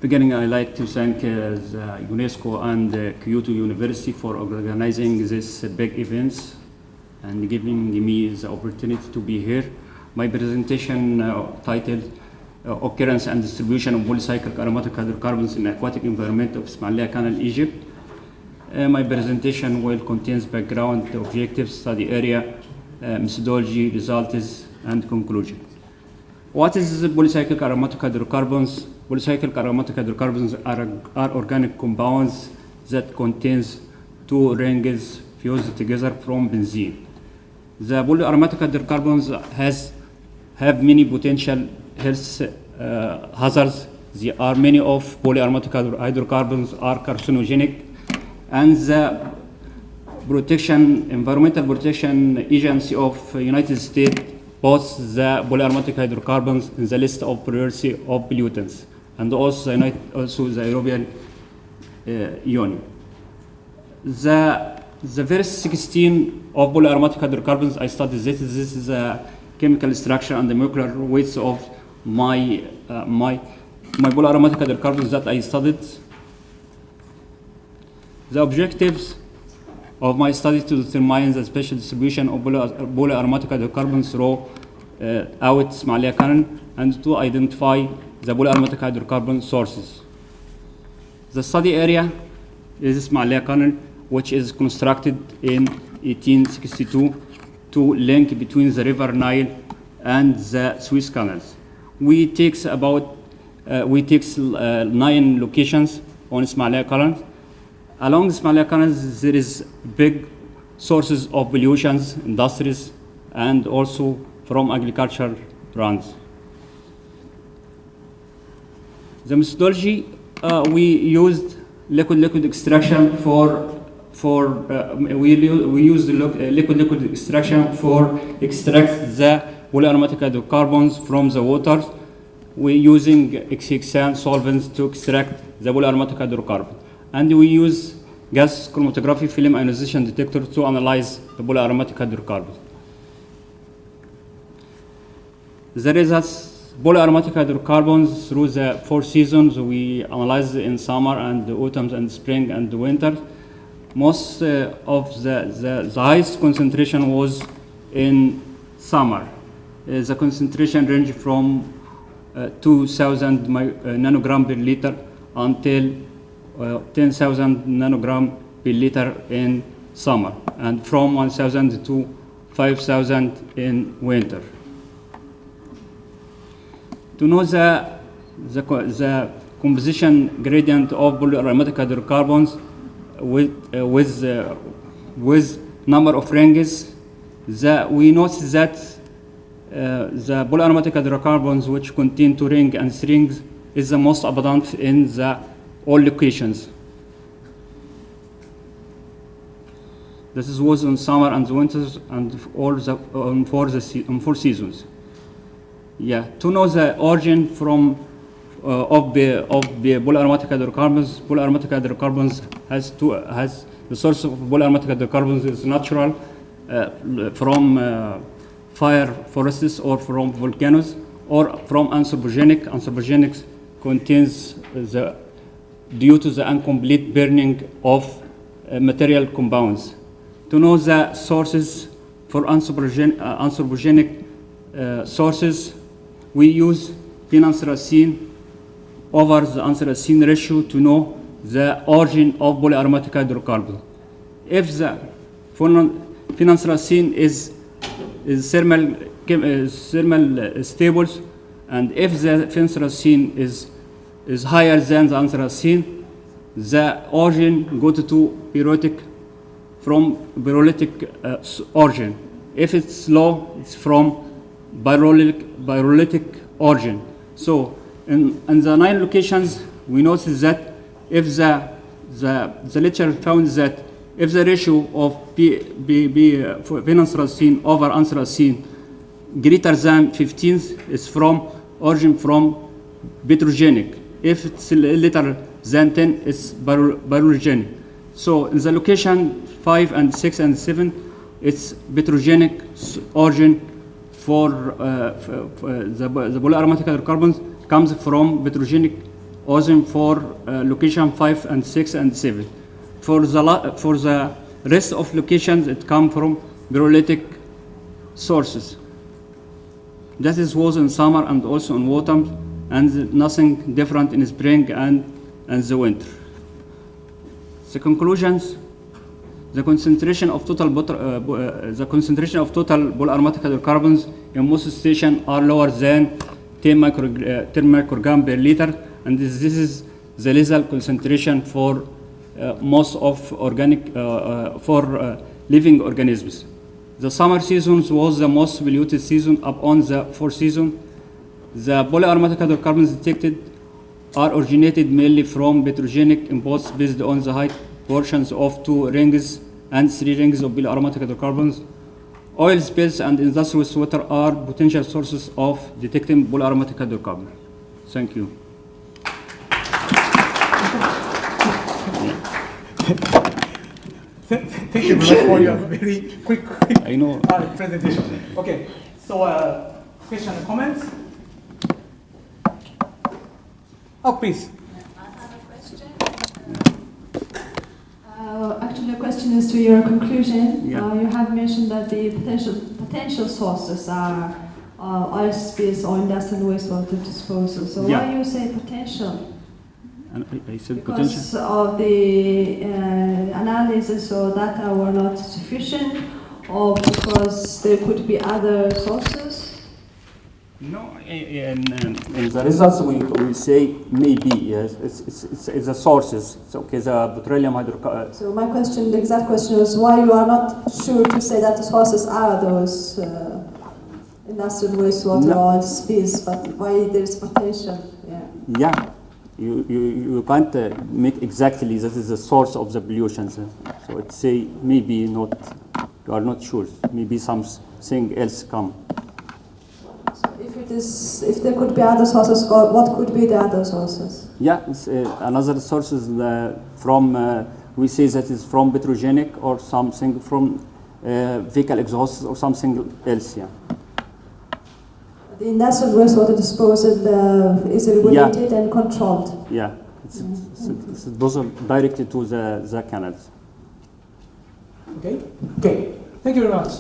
beginning, I'd like to thank the UNESCO and Kyoto University for organizing this big events and giving me the opportunity to be here. My presentation titled Occurrence and Distribution of Polycyclic Aromatic Hydrocarbons in Aquatic Environment of Ismailia Canal, Egypt. My presentation will contain background, objectives, study area, methodology, results, and conclusion. What is polycyclic aromatic hydrocarbons? Polycyclic aromatic hydrocarbons are organic compounds that contains two rings fused together from benzene. The polyaromatic hydrocarbons have many potential health hazards. There are many of polyaromatic hydrocarbons are carcinogenic, and the Environmental Protection Agency of United States puts the polyaromatic hydrocarbons in the list of priority of pollutants, and also the European Union. The first 16 of polyaromatic hydrocarbons I studied this is the chemical structure and the molecular weights of my polyaromatic hydrocarbons that I studied. The objectives of my study to determine the spatial distribution of polyaromatic hydrocarbons throughout Ismailia Canal and to identify the polyaromatic hydrocarbon sources. The study area is Ismailia Canal, which is constructed in 1862 to link between the River Nile and the Suez canals. We take 9 locations on Ismailia Canal. Along Ismailia Canal, there is big sources of pollutions, industries, and also from agriculture runs. The methodology, we used liquid extraction we use liquid extraction for extract the polyaromatic hydrocarbons from the water. We're using XXN solvents to extract the polyaromatic hydrocarbon. And we use gas chromatography film ionization detector to analyze the polyaromatic hydrocarbons. The results, polyaromatic hydrocarbons through the 4 seasons, we analyze in summer and the autumn and spring and the winter. Most of the highest concentration was in summer. The concentration ranged from 2,000 nanogram per liter until 10,000 nanogram per liter in summer, and from 1,000 to 5,000 in winter. To know the composition gradient of polyaromatic hydrocarbons with number of rings, we notice that the polyaromatic hydrocarbons which contain 2 rings and 3 rings is the most abundant in all locations. This was in summer and the winters and all four seasons. Yeah, to know the origin of the polyaromatic hydrocarbons. Polyaromatic hydrocarbons has the source of polyaromatic hydrocarbons is natural from fire forests or from volcanoes or from anthropogenic. Anthropogenic contains due to the incomplete burning of material compounds. To know the sources for anthropogenic sources, we use phenanthracene over the anthracene ratio to know the origin of polyaromatic hydrocarbon. If the phenanthracene is thermal stable, and if the phenanthracene is higher than the anthracene, the origin go to pyrolytic origin. If it's low, it's from pyrolytic origin. So in the 9 locations, we notice that if the literature found that if the ratio of phenanthracene over anthracene greater than 15, is from origin from petrogenic. If it's little than 10, it's pyrogenic. So in the location 5 and 6 and 7, it's petrogenic origin for the polyaromatic hydrocarbons comes from petrogenic ozone for location 5 and 6 and 7. For the rest of locations, it come from pyrolytic sources. That was in summer and also in autumn, and nothing different in spring and the winter. The conclusions: the concentration of total polyaromatic hydrocarbons in most stations are lower than 10 microgram per liter, and this is the lethal concentration for most of living organisms. The summer season was the most polluted season upon the fourth season. The polyaromatic hydrocarbons detected are originated mainly from petrogenic inputs based on the high portions of 2 rings and 3 rings of polyaromatic hydrocarbons. Oil spills and industrial wastewater are potential sources of detecting polyaromatic hydrocarbons. Thank you. Thank you very much for your very quick I know. presentation. Okay, so question and comments? Oh, please. I have a question. Actually, the question is to your conclusion. Yeah. You have mentioned that the potential sources are oil spills or industrial wastewater disposal. So Yeah. why you say potential? And I said Because potential. of the analysis or data were not sufficient, or because there could be other sources? No, in the results we say maybe, yes, it's the sources. So, okay, the petroleum hydrocarbons. So my question, the exact question is why you are not sure to say that the sources are those industrial wastewater or spills, but why there is potential? Yeah. Yeah, you can't make exactly that is the source of the pollution. So it say maybe not, you are not sure. Maybe something else come. If there could be other sources, what could be the other sources? Yeah, it's, another source is from, we say that is from petrogenic or something from vehicle exhaust or something else, yeah. The industrial wastewater disposal is regulated and controlled. Yeah, those are directed to the canals. Okay. Okay. Thank you very much.